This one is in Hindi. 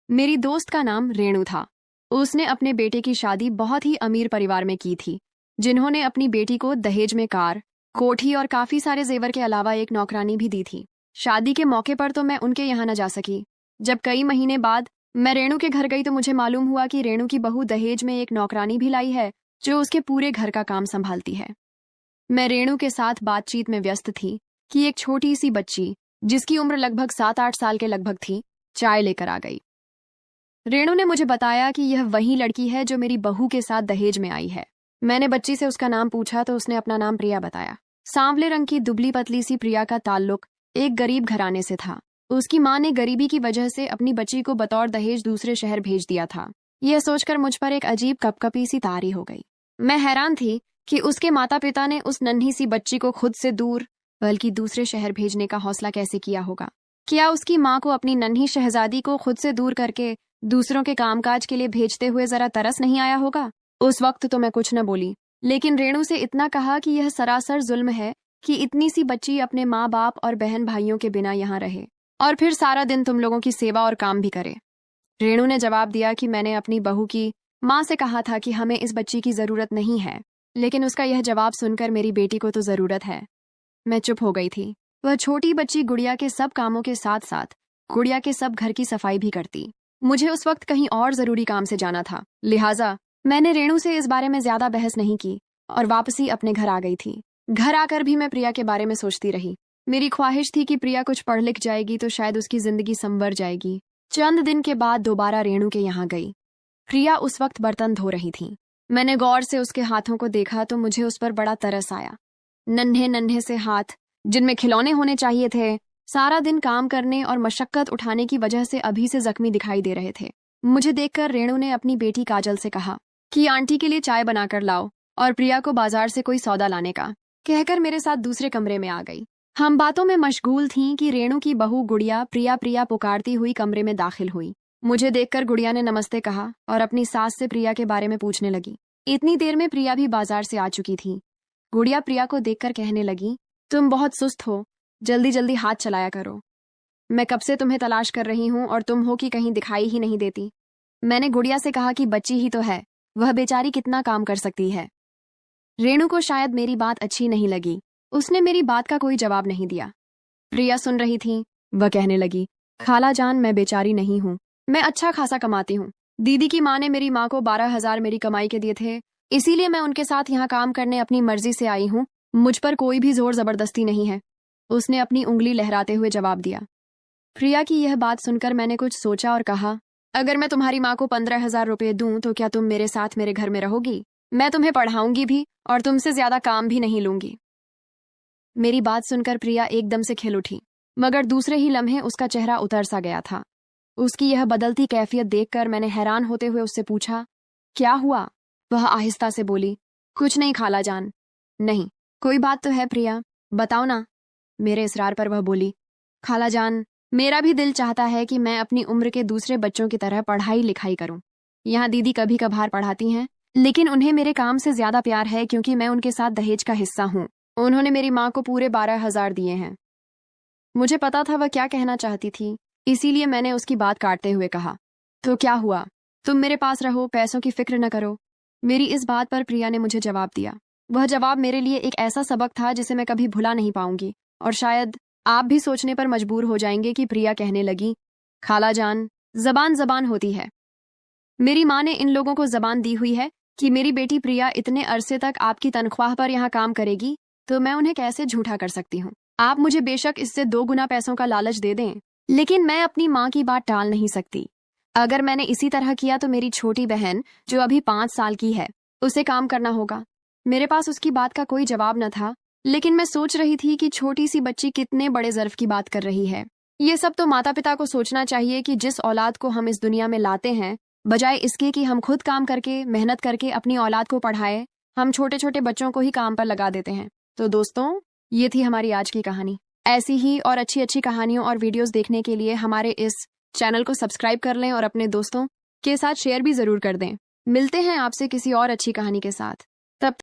मेरी दोस्त का नाम रेणु था। उसने अपने बेटे की शादी बहुत ही अमीर परिवार में की थी, जिन्होंने अपनी बेटी को दहेज में कार, कोठी और काफी सारे जेवर के अलावा एक नौकरानी भी दी थी। शादी के मौके पर तो मैं उनके यहाँ न जा सकी। जब कई महीने बाद मैं रेणु के घर गई तो मुझे मालूम हुआ कि रेणु की बहू दहेज में एक नौकरानी भी लाई है, जो उसके पूरे घर का काम संभालती है। मैं रेणु के साथ बातचीत में व्यस्त थी कि एक छोटी सी बच्ची, जिसकी उम्र लगभग 7-8 साल के लगभग थी, चाय लेकर आ गई। रेणु ने मुझे बताया कि यह वही लड़की है जो मेरी बहू के साथ दहेज में आई है। मैंने बच्ची से उसका नाम पूछा तो उसने अपना नाम प्रिया बताया। सांवले रंग की दुबली पतली सी प्रिया का ताल्लुक एक गरीब घराने से था। उसकी माँ ने गरीबी की वजह से अपनी बच्ची को बतौर दहेज दूसरे शहर भेज दिया था। यह सोचकर मुझ पर एक अजीब कपकपी सी तारी हो गई। मैं हैरान थी कि उसके माता पिता ने उस नन्ही सी बच्ची को खुद से दूर, बल्कि दूसरे शहर भेजने का हौसला कैसे किया होगा। क्या उसकी माँ को अपनी नन्ही शहजादी को खुद से दूर करके दूसरों के कामकाज के लिए भेजते हुए जरा तरस नहीं आया होगा? उस वक्त तो मैं कुछ न बोली, लेकिन रेणु से इतना कहा कि यह सरासर जुल्म है कि इतनी सी बच्ची अपने माँ बाप और बहन भाइयों के बिना यहाँ रहे और फिर सारा दिन तुम लोगों की सेवा और काम भी करे। रेणु ने जवाब दिया कि मैंने अपनी बहू की माँ से कहा था कि हमें इस बच्ची की जरूरत नहीं है, लेकिन उसका यह जवाब सुनकर मेरी बेटी को तो जरूरत है। मैं चुप हो गई थी। वह छोटी बच्ची गुड़िया के सब कामों के साथ साथ गुड़िया के सब घर की सफाई भी करती। मुझे उस वक्त कहीं और जरूरी काम से जाना था, लिहाजा मैंने रेणु से इस बारे में ज्यादा बहस नहीं की और वापसी अपने घर आ गई थी। घर आकर भी मैं प्रिया के बारे में सोचती रही। मेरी ख्वाहिश थी कि प्रिया कुछ पढ़ लिख जाएगी तो शायद उसकी जिंदगी संवर जाएगी। चंद दिन के बाद दोबारा रेणु के यहाँ गई। प्रिया उस वक्त बर्तन धो रही थी। मैंने गौर से उसके हाथों को देखा तो मुझे उस पर बड़ा तरस आया। नन्हे नन्हे से हाथ, जिनमें खिलौने होने चाहिए थे, सारा दिन काम करने और मशक्कत उठाने की वजह से अभी से जख्मी दिखाई दे रहे थे। मुझे देखकर रेणु ने अपनी बेटी काजल से कहा कि आंटी के लिए चाय बनाकर लाओ और प्रिया को बाजार से कोई सौदा लाने का, कहकर मेरे साथ दूसरे कमरे में आ गई। हम बातों में मशगूल थीं कि रेणु की बहू गुड़िया प्रिया प्रिया पुकारती हुई कमरे में दाखिल हुई। मुझे देखकर गुड़िया ने नमस्ते कहा और अपनी सास से प्रिया के बारे में पूछने लगी। इतनी देर में प्रिया भी बाजार से आ चुकी थी। गुड़िया प्रिया को देखकर कहने लगी, तुम बहुत सुस्त हो, जल्दी जल्दी हाथ चलाया करो। मैं कब से तुम्हें तलाश कर रही हूँ और तुम हो कि कहीं दिखाई ही नहीं देती। मैंने गुड़िया से कहा कि बच्ची ही तो है, वह बेचारी कितना काम कर सकती है। रेणु को शायद मेरी बात अच्छी नहीं लगी। उसने मेरी बात का कोई जवाब नहीं दिया। प्रिया सुन रही थी। वह कहने लगी, खाला जान, मैं बेचारी नहीं हूँ, मैं अच्छा खासा कमाती हूँ। दीदी की माँ ने मेरी माँ को 12,000 मेरी कमाई के दिए थे, इसीलिए मैं उनके साथ यहाँ काम करने अपनी मर्जी से आई हूँ। मुझ पर कोई भी जोर जबरदस्ती नहीं है, उसने अपनी उंगली लहराते हुए जवाब दिया। प्रिया की यह बात सुनकर मैंने कुछ सोचा और कहा, अगर मैं तुम्हारी माँ को 15,000 रुपये दूं तो क्या तुम मेरे साथ मेरे घर में रहोगी? मैं तुम्हें पढ़ाऊंगी भी और तुमसे ज्यादा काम भी नहीं लूंगी। मेरी बात सुनकर प्रिया एकदम से खिल उठी, मगर दूसरे ही लम्हे उसका चेहरा उतर सा गया था। उसकी यह बदलती कैफियत देखकर मैंने हैरान होते हुए उससे पूछा, क्या हुआ? वह आहिस्ता से बोली, कुछ नहीं खाला जान। नहीं, कोई बात तो है प्रिया, बताओ ना। मेरे इसरार पर वह बोली, खाला जान, मेरा भी दिल चाहता है कि मैं अपनी उम्र के दूसरे बच्चों की तरह पढ़ाई लिखाई करूं। यहाँ दीदी कभी कभार पढ़ाती हैं, लेकिन उन्हें मेरे काम से ज्यादा प्यार है क्योंकि मैं उनके साथ दहेज का हिस्सा हूँ। उन्होंने मेरी माँ को पूरे 12,000 दिए हैं। मुझे पता था वह क्या कहना चाहती थी, इसीलिए मैंने उसकी बात काटते हुए कहा, तो क्या हुआ? तुम मेरे पास रहो, पैसों की फिक्र न करो। मेरी इस बात पर प्रिया ने मुझे जवाब दिया। वह जवाब मेरे लिए एक ऐसा सबक था जिसे मैं कभी भुला नहीं पाऊंगी, और शायद आप भी सोचने पर मजबूर हो जाएंगे कि प्रिया कहने लगी, खाला जान, जबान जबान होती है। मेरी माँ ने इन लोगों को जबान दी हुई है कि मेरी बेटी प्रिया इतने अरसे तक आपकी तनख्वाह पर यहाँ काम करेगी, तो मैं उन्हें कैसे झूठा कर सकती हूँ? आप मुझे बेशक इससे 2 गुना पैसों का लालच दे दें, लेकिन मैं अपनी माँ की बात टाल नहीं सकती। अगर मैंने इसी तरह किया तो मेरी छोटी बहन, जो अभी 5 साल की है, उसे काम करना होगा। मेरे पास उसकी बात का कोई जवाब न था, लेकिन मैं सोच रही थी कि छोटी सी बच्ची कितने बड़े ज़र्फ की बात कर रही है। ये सब तो माता पिता को सोचना चाहिए कि जिस औलाद को हम इस दुनिया में लाते हैं, बजाय इसके कि हम खुद काम करके मेहनत करके अपनी औलाद को पढ़ाए, हम छोटे छोटे बच्चों को ही काम पर लगा देते हैं। तो दोस्तों, ये थी हमारी आज की कहानी। ऐसी ही और अच्छी अच्छी कहानियों और वीडियोस देखने के लिए हमारे इस चैनल को सब्सक्राइब कर लें और अपने दोस्तों के साथ शेयर भी ज़रूर कर दें। मिलते हैं आपसे किसी और अच्छी कहानी के साथ।